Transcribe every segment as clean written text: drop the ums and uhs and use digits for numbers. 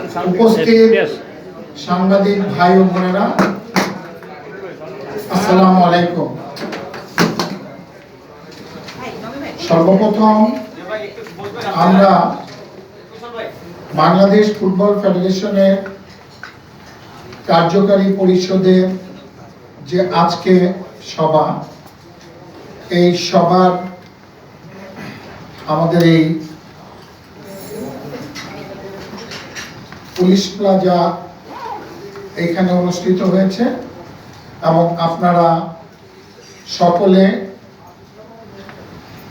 উপস্থিত সাংবাদিক ভাই ও বোনেরা, আসসালামু আলাইকুম। সর্বপ্রথম আমরা বাংলাদেশ ফুটবল ফেডারেশনের কার্যকারী পরিষদের যে আজকে সভা, এই সভার আমাদের এই পুলিশ প্লাজা এখানে অনুষ্ঠিত হয়েছে এবং আপনারা সকলে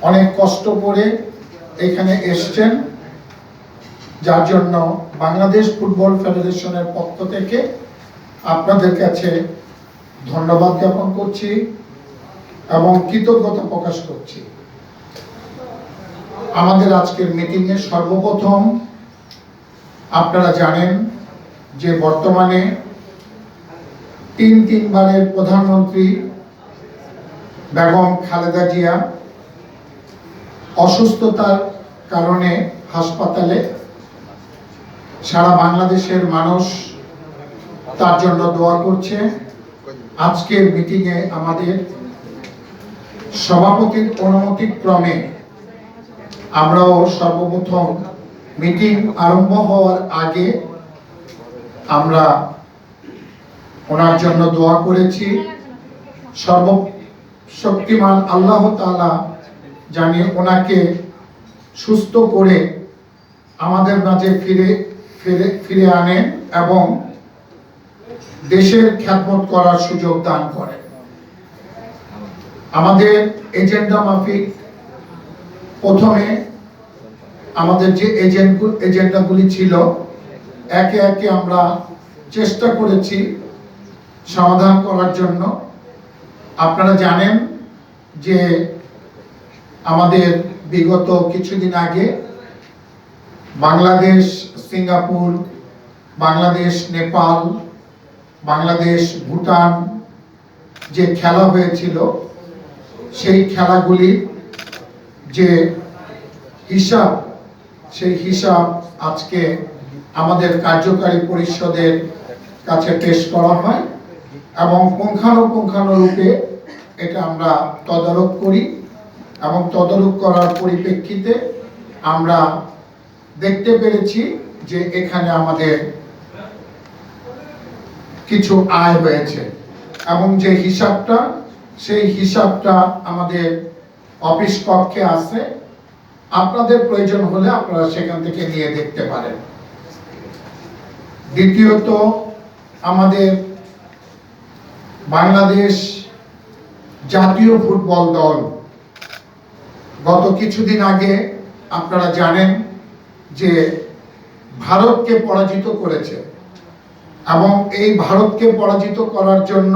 অনেক কষ্ট করে এখানে এসছেন, যার জন্য বাংলাদেশ ফুটবল ফেডারেশনের পক্ষ থেকে আপনাদের কাছে ধন্যবাদ জ্ঞাপন করছি এবং কৃতজ্ঞতা প্রকাশ করছি। আমাদের আজকের মিটিংয়ে সর্বপ্রথম আপনারা জানেন যে বর্তমানে তিনবারের প্রধানমন্ত্রী বেগম খালেদা জিয়া অসুস্থতার কারণে হাসপাতালে। সারা বাংলাদেশের মানুষ তার জন্য দোয়া করছে। আজকের মিটিংয়ে আমাদের সভাপতির অনুমতিক্রমে আমরাও সর্বপ্রথম মিটিং আরম্ভ হওয়ার আগে আমরা ওনার জন্য দোয়া করেছি। সর্বশক্তিমান আল্লাহ তাআলা জানি ওনাকে সুস্থ করে আমাদের মাঝে ফিরে আনেন এবং দেশের খ্যাতমত করার সুযোগ দান করেন। আমাদের এজেন্ডা মাফিক প্রথমে আমাদের যে এজেন্ডাগুলি ছিল একে একে আমরা চেষ্টা করেছি সমাধান করার জন্য। আপনারা জানেন যে আমাদের বিগত কিছুদিন আগে বাংলাদেশ সিঙ্গাপুর, বাংলাদেশ নেপাল, বাংলাদেশ ভুটান যে খেলা হয়েছিল, সেই খেলাগুলির যে হিসাব, সেই হিসাব আজকে আমাদের কার্যকারী পরিষদের কাছে পেশ করা হয় এবং পুঙ্খানুপুঙ্খানুরূপে এটা আমরা তদারক করি এবং তদারক করার পরিপ্রেক্ষিতে আমরা দেখতে পেরেছি যে এখানে আমাদের কিছু আয় হয়েছে এবং যে হিসাবটা, সেই হিসাবটা আমাদের অফিস কক্ষে আছে। আপনাদের প্রয়োজন হলে আপনারা সেখান থেকে নিয়ে দেখতে পারেন। দ্বিতীয়ত, আমাদের বাংলাদেশ জাতীয় ফুটবল দল গত কিছুদিন আগে আপনারা জানেন যে ভারতকে পরাজিত করেছে এবং এই ভারতকে পরাজিত করার জন্য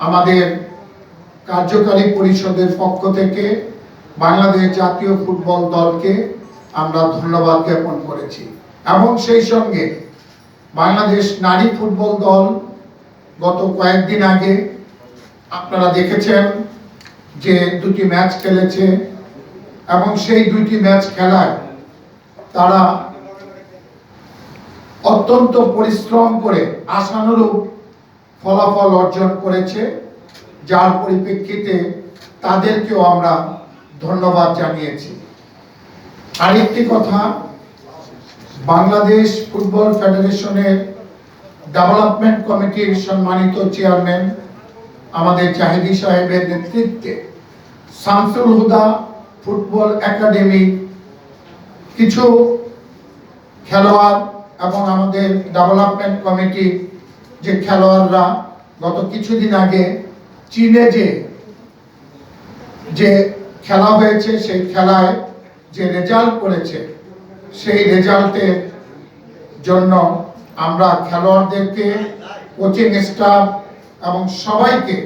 আমাদের কার্যকারী পরিষদের পক্ষ থেকে বাংলাদেশ জাতীয় ফুটবল দলকে আমরা ধন্যবাদ জ্ঞাপন করেছি এবং সেই সঙ্গে বাংলাদেশ নারী ফুটবল দল গত কয়েকদিন আগে আপনারা দেখেছেন যে দুটি ম্যাচ খেলেছে এবং সেই দুটি ম্যাচ খেলায় তারা অত্যন্ত পরিশ্রম করে আশানুরূপ ফলাফল অর্জন করেছে, যার পরিপ্রেক্ষিতে তাদেরকেও আমরা ধন্যবাদ জানিয়েছি। আরেকটি কথা, বাংলাদেশ ফুটবল ফেডারেশনের ডেভেলপমেন্ট কমিটির সম্মানিত চেয়ারম্যান আমাদের জাহিদি সাহেবের নেতৃত্বে শামসুল হুদা ফুটবল একাডেমি কিছু খেলোয়াড় এবং আমাদের ডেভেলপমেন্ট কমিটির যে খেলোয়াড়রা গত কিছুদিন আগে চীনে যে খেলা হয়েছে, সেই খেলায় যে রেজাল্ট করেছে, সেই রেজাল্টের জন্য আমরা খেলোয়াড়দেরকে, কোচিং স্টাফ এবং সবাইকে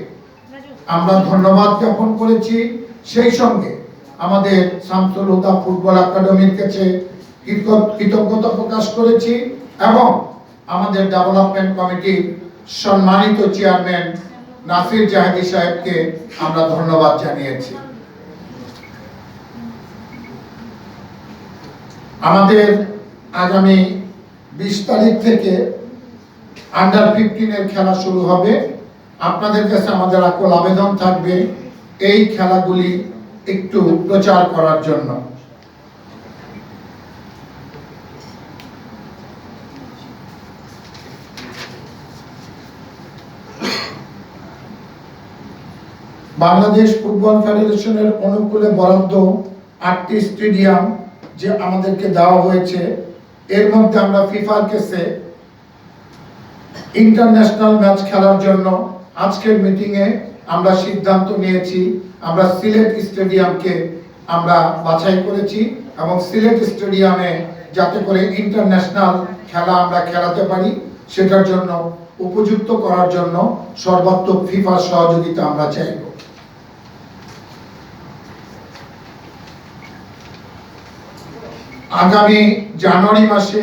আমরা ধন্যবাদ জ্ঞাপন করেছি। সেই সঙ্গে আমাদের শামসুল হুদা ফুটবল একাডেমির কাছে কৃতজ্ঞতা প্রকাশ করেছি এবং আমাদের ডেভেলপমেন্ট কমিটির সম্মানিত চেয়ারম্যান নাসির জাহিদি সাহেবকে আমরা ধন্যবাদ জানিয়েছি। আমাদের আগামী 20 তারিখ থেকে আন্ডার 15 খেলা শুরু হবে। আপনাদের কাছে আমাদের আকুল আবেদন থাকবে এই খেলাগুলি একটু প্রচার করার জন্য। বাংলাদেশ ফুটবল ফেডারেশনের অনুকূলে বরাদ্দ 8টি স্টেডিয়াম যে আমাদেরকে দেওয়া হয়েছে, এর মধ্যে আমরা ফিফার কাছে ইন্টারন্যাশনাল ম্যাচ খেলার জন্য আজকের মিটিংয়ে আমরা সিদ্ধান্ত নিয়েছি। আমরা সিলেট স্টেডিয়ামকে আমরা বাছাই করেছি এবং সিলেট স্টেডিয়ামে যাতে করে ইন্টারন্যাশনাল খেলা আমরা খেলাতে পারি সেটার জন্য উপযুক্ত করার জন্য সর্বাত্মক ফিফার সহযোগিতা আমরা চাইব। আগামী জানুয়ারি মাসে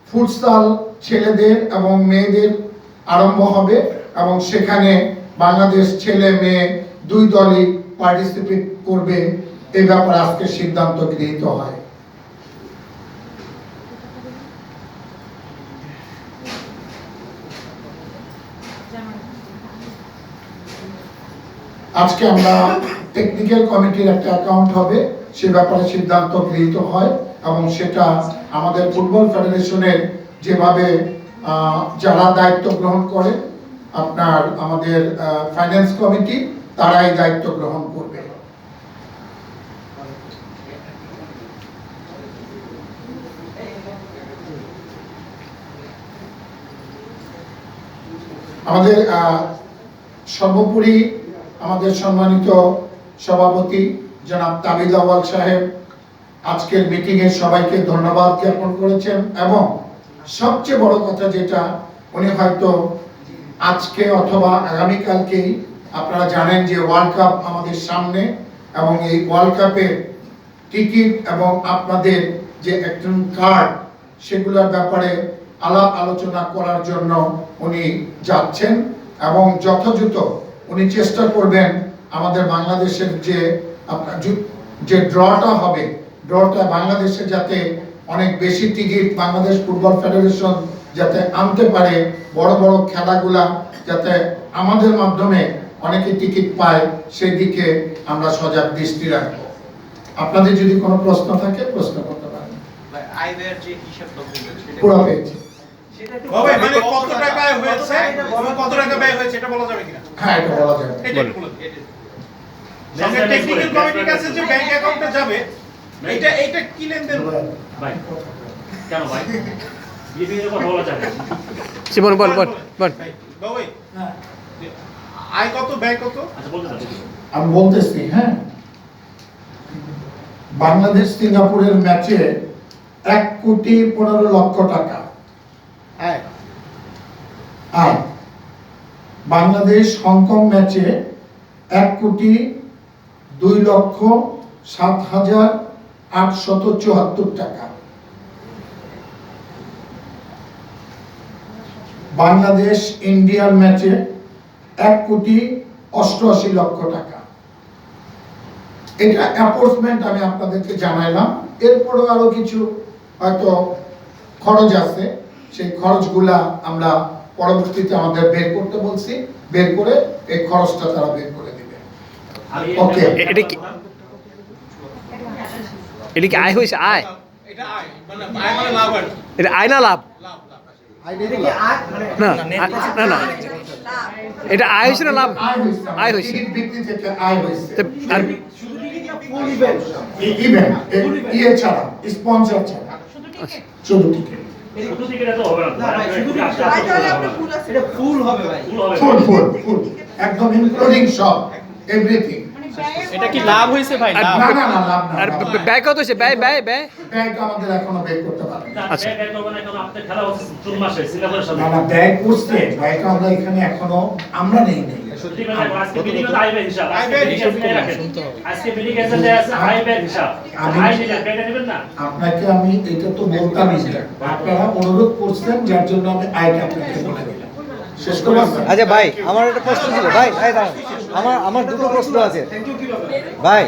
ফুটসাল ছেলেদের এবং মেয়েদের আরম্ভ হবে এবং সেখানে বাংলাদেশ ছেলে মেয়ে দুই দলই পার্টিসিপেট করবে। এই ব্যাপারে আজকে সিদ্ধান্ত গৃহীত হয়। আজকে আমরা টেকনিক্যাল কমিটির একটা অ্যাকাউন্ট হবে, সে ব্যাপারে সিদ্ধান্ত গৃহীত হয় এবং সেটা আমাদের ফুটবল ফেডারেশনের যেভাবে যারা দায়িত্ব গ্রহণ করে আপনার আমাদের ফাইন্যান্স কমিটি তারাই দায়িত্ব গ্রহণ করবে। আমাদের সর্বোপরি আমাদের সম্মানিত সভাপতি জনাব তাবিদ আউয়াল সাহেব আজকের মিটিংয়ে সবাইকে ধন্যবাদ জ্ঞাপন করেছেন এবং সবচেয়ে বড় কথা যেটা উনি হয়তো আজকে অথবা আগামীকালকেই, আপনারা জানেন যে ওয়ার্ল্ড কাপ আমাদের সামনে এবং এই ওয়ার্ল্ড কাপের টিকিট এবং আপনাদের যে একজন কার্ড সেগুলোর ব্যাপারে আলাপ আলোচনা করার জন্য উনি যাচ্ছেন এবং যথাযথ উনি চেষ্টা করবেন আমাদের বাংলাদেশের যে ড্রটা হবে, ড্রটা বাংলাদেশে যাতে অনেক বেশি টিকিট বাংলাদেশ ফুটবল ফেডারেশন যাতে আনতে পারে, বড় বড় খেলাগুলা যাতে আমাদের মাধ্যমে অনেকে টিকিট পায়, সেই দিকে আমরা সজাগ দৃষ্টি রাখবো। আপনাদের যদি কোনো প্রশ্ন থাকে প্রশ্ন করতে পারেন। পুরো পেয়েছি। কত টাকা হয়েছে এবং কত টাকা ব্যয় হয়েছে এটা বলা যাবে কিনা? হ্যাঁ, এটা বলা যাবে। সঙ্গে টেকনিক্যাল কমিটির কাছে যে ব্যাংক অ্যাকাউন্টে যাবে এটা কি লেনদেন ভাই? কেন ভাই? বিবিএর কথা বলা যাবে। সিমন বল। বাবাই হ্যাঁ, আয় কত ব্যয় কত? আচ্ছা বলতে দাও। আমি বলতেছি, হ্যাঁ, বাংলাদেশ সিঙ্গাপুরের ম্যাচে 1,15,00,000 টাকা আয়। বাংলাদেশ হংকং ম্যাচে 1,02,07,874 টাকা। বাংলাদেশ ইন্ডিয়ার ম্যাচে 1,88,00,000 টাকা। এটা অ্যাপোর্টমেন্ট আমি আপনাদেরকে জানাইলাম। এরপরও আরো কিছু হয়তো খরচ আছে, সেই খরচগুলা আমরা পরবর্তীতে আমাদের বের করতে বলছি, বের করে এই খরচটা তারা বের করে দিবে। ওকে, এটা কি আয় হয়েছে? আয় এটা আয় মানে আয় মানে লাভ আর এটা আয় না লাভ? লাভ না না না, এটা আয় হয়েছে না লাভ? আয় হয়েছে। টিকিট বিক্রি থেকে আয় হয়েছে। আর ইভেন্ট ইয়ে ছাড়া, স্পন্সর ছাড়া শুধু টিকিট। শুধু টিকিটে তো হবে না ভাই, শুধু এটা ফুল হবে ভাই। ফুল একদম ইনক্লুডিং সব এভরিথিং। এটা কি লাভ হয়েছে ভাই? আর লাভ না লাভ না। আর ব্যয় কত হয়েছে? ব্যয় ব্যাংক আমাদের এখনো বের করতে পারে না। আচ্ছা ব্যাংক করবেন এখন আপনাদের খেলা হচ্ছে জুন মাসে সিঙ্গাপুরের সাথে। না ব্যাংক করছে, ব্যাংক আমরা এখানে এখনো আমরা নেই। সত্যি কথা আজকে মিটিং তো আইবে হিসাব। আজকে মিটিং রাখেন। আজকে মিটিং এর সাথে আছে আইবে হিসাব। আই দিলে ব্যাংকে নেবেন না? আপনাকে আমি এটা তো বলতামই না, আপনারা অনুরোধ করছেন যার জন্য আমি আইটা আপনাকে বলে দিলাম। শেষ করে আচ্ছা ভাই, আমার একটা প্রশ্ন ছিল ভাই। দাঁড়ান, আমার দুটো প্রশ্ন আছে ভাই।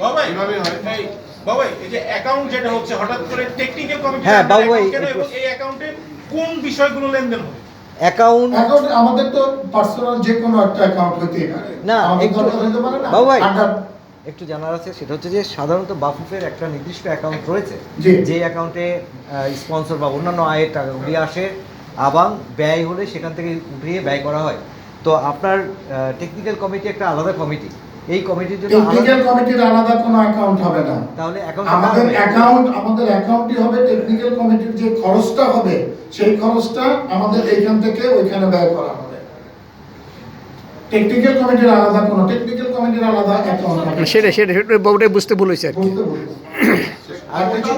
বাবাই এইভাবে হয় এই বাবু ভাই, এই যে অ্যাকাউন্ট যেটা হচ্ছে হঠাৎ করে টেকনিক্যাল কমিটি হ্যাঁ, বাবু ভাই, এবং এই অ্যাকাউন্টে কোন বিষয়গুলো লেনদেন হবে? অ্যাকাউন্ট অ্যাকাউন্ট আমাদের তো পার্সোনাল যে কোনো একটা অ্যাকাউন্ট হতেই পারে না, আমাদের একটু- দরকার হতে পারে না বাবু ভাই, আন্ডার- একটু জানার আছে, সেটা হচ্ছে যে সাধারণত বাফুফের একটা নির্দিষ্ট অ্যাকাউন্ট রয়েছে, জি। যে অ্যাকাউন্টে স্পন্সর বা অন্যান্য আয়ের টাকাগুলি আসে, আবার ব্যয় হলে সেখান থেকে উঠিয়ে ব্যয় করা হয়। তো আপনার টেকনিক্যাল কমিটি একটা আলাদা কমিটি, এই কমিটির জন্য টেকনিক্যাল কমিটির আলাদা কোনো অ্যাকাউন্ট হবে না। তাহলে আমাদের অ্যাকাউন্টই হবে, টেকনিক্যাল কমিটির যে খরচটা হবে সেই খরচটা আমাদের এইখান থেকে ওইখানে ব্যয় করা হবে। টেকনিক্যাল কমিটির আলাদা অ্যাকাউন্ট হবে না। সেটা বাবুটাই বুঝতে ভুল হয়েছে আর কি। বুঝতে বুঝতে আর কিছু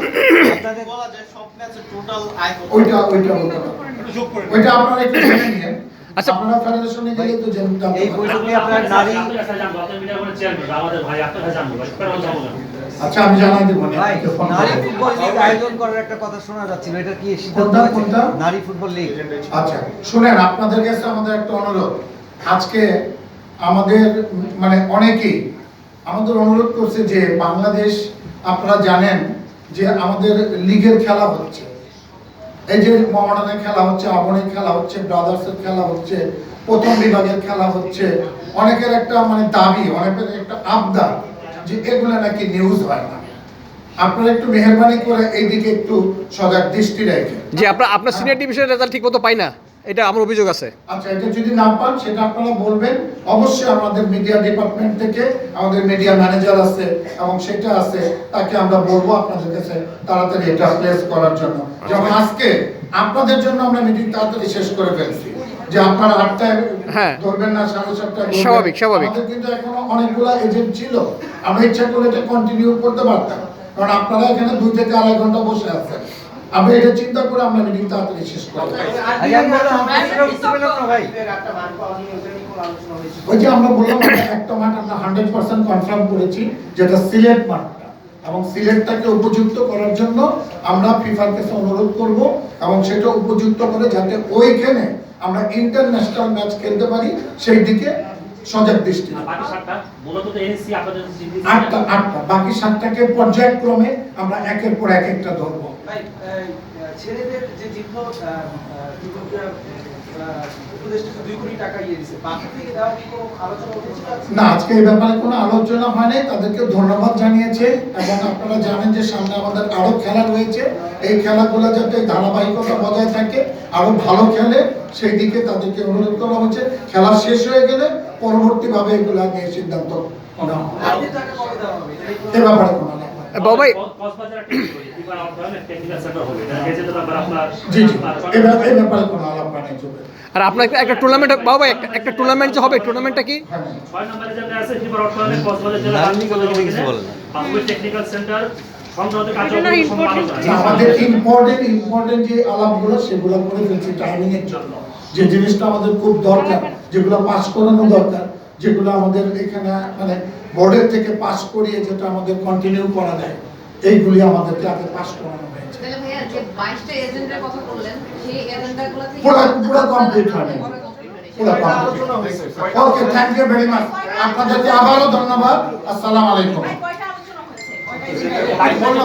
আপনাদের বলা যায় সব ম্যাচের টোটাল আয় কত? ওইটা বলতে হবে। একটু যোগ করে ওইটা আপনারা একটু জেনে নিন। আচ্ছা। আপনারা ফেডারেশনে গেলে তো জানতে এই পারবেন। বৈঠকে আপনার নারী আপনার কাছে জানবো, আপনার মিডিয়া করে চেয়ারম্যান আমাদের ভাই, আপনার কাছে জানবো ভাই, কেন যাবো না? আচ্ছা আমি জানাই দেব ভাই, নারী ফুটবল লিগ আয়োজন করার একটা কথা শোনা যাচ্ছিল, এটা কি সিদ্ধান্ত হয়েছে? কোনটা? নারী ফুটবল লিগ। আচ্ছা শুনেন, আপনাদের কাছে আমাদের একটা অনুরোধ। আজকে আমাদের মানে অনেকেই আমাদের অনুরোধ করছে যে বাংলাদেশ, আপনারা জানেন যে আমাদের লিগের খেলা হচ্ছে, এই যে মহামেডানের খেলা হচ্ছে, আবনের খেলা হচ্ছে, ব্রাদার্সের খেলা হচ্ছে, প্রথম বিভাগের খেলা হচ্ছে। অনেকের একটা মানে দাবি, অনেকের একটা আবদার যে এগুলো নাকি নিউজ হয় না। আপনারা একটু মেহেরবানি করে এইদিকে একটু সজাগ দৃষ্টি রাখেন। যে আপনার সিনিয়র ডিভিশনের রেজাল্ট ঠিক মতো পাই না, এটা আমার অভিযোগ আছে। আচ্ছা, এটা যদি না পান সেটা আপনারা বলবেন। অবশ্যই আমাদের মিডিয়া ডিপার্টমেন্ট থেকে আমাদের মিডিয়া ম্যানেজার আছে এবং সেটা আছে, তাকে আমরা বলবো আপনাদের কাছে তাড়াতাড়ি এটা প্লেস করার জন্য। যেমন আজকে আপনাদের জন্য আমরা মিটিং তাড়াতাড়ি শেষ করে ফেলছি, যে আপনারা 8টায় হ্যাঁ। ধরবেন না, 7:30টায় ধরবেন। স্বাভাবিক। আমাদের কিন্তু এখনো অনেকগুলো এজেন্ট ছিল, আমরা ইচ্ছা করলে এটা কন্টিনিউ করতে পারতাম, কারণ আপনারা এখানে 2 থেকে 2.5 ঘন্টা বসে আছেন। আমরা এটা চিন্তা করে আমরা মিটিং তাড়াতাড়ি শেষ করব। আগে আমি বললাম, আমরা সেটা বুঝতে পারলাম না ভাই। একটা মান পাওয়া নিয়ে ওটা নিয়ে কোনো আলোচনা হয়েছিল? ওই যে আমরা বললাম, আমরা একটা মাঠ আমরা 100% কনফার্ম করেছি, যেটা সিলেট মাঠটা, এবং সিলেটটাকে উপযুক্ত করার জন্য আমরা ফিফার কাছে অনুরোধ করব, এবং সেটা উপযুক্ত করে যাতে ওইখানে আমরা ইন্টারন্যাশনাল ম্যাচ খেলতে পারি সেই দিকে সজাগ দৃষ্টি আর রাখবো। বাকি 7টা মূলত তো এনসি আপনাদের আটটা বাকি 7টাকে পর্যায়ক্রমে আমরা একের পর এক একটা ধরবো। ভাই, ছেলেদের যে দীর্ঘ উপদেষ্টা 2 কোটি টাকা ইয়ে দিছে, বাকি থেকে দেওয়া কি কোনো আলোচনা হয়েছিল? না, আজকে এই ব্যাপারে কোনো আলোচনা হয় নাই, তাদেরকে ধন্যবাদ জানিয়েছে। এবং আপনারা জানেন যে সামনে আমাদের আরো খেলা রয়েছে, এই খেলাগুলো যাতে ধারাবাহিকতা বজায় থাকে, আরো ভালো খেলে সেই দিকে তাদেরকে অনুরোধ করা হচ্ছে। খেলা শেষ হয়ে গেলে পরবর্তীভাবে এগুলো নিয়ে সিদ্ধান্ত নেওয়া হবে। বাকি টাকা কবে দেওয়া হবে? এটাই কোনো- এ ব্যাপারে কোনো আলাপ হয় না। বাবাই, কক্সবাজার ফিফার অর্থায়নে টেকনিক্যাল সেন্টার হবে, এটা গেজেটের ব্যাপার আপনার জি জি, এই ব্যাপারে কোনো আলাপ হয় না। চলবে। আর আপনার একটা টুর্নামেন্ট, বাবা একটা টুর্নামেন্ট যে হবে, টুর্নামেন্টটা কি? হ্যাঁ। 6 নম্বরে যেটা আছে ফিফার অর্থায়নে কক্সবাজার জেলা নারী নিগমের কথা কিছু বলেন না। বাংলাদেশ টেকনিক্যাল সেন্টার সংক্রান্ত কার্যক্রম সম্পাদন করে। আমাদের ইম্পর্টেন্ট যে আলাপগুলো সেগুলো করে ফেলছি টাইমিং এর জন্য, যে জিনিসটা আমাদের খুব দরকার, যেগুলো পাস করানো দরকার, যেগুলো আমাদের এখানে মানে বোর্ডের থেকে পাস করিয়ে যেটা আমাদের কন্টিনিউ করা যায়, এইগুলি আমাদেরকে আগে পাস করানো হয়েছে। তাহলে ভাইয়া যে 22টা এজেন্টের কথা বললেন, সেই এজেন্টগুলো থেকে পুরো কমপ্লিট হয়নি। পুরো আলোচনা হয়েছে? ওকে, থ্যাংক ইউ ভেরি মাচ। আপনাদেরকে আবারও ধন্যবাদ। আসসালামু আলাইকুম। কয়টা আলোচনা হয়েছে? কয়টা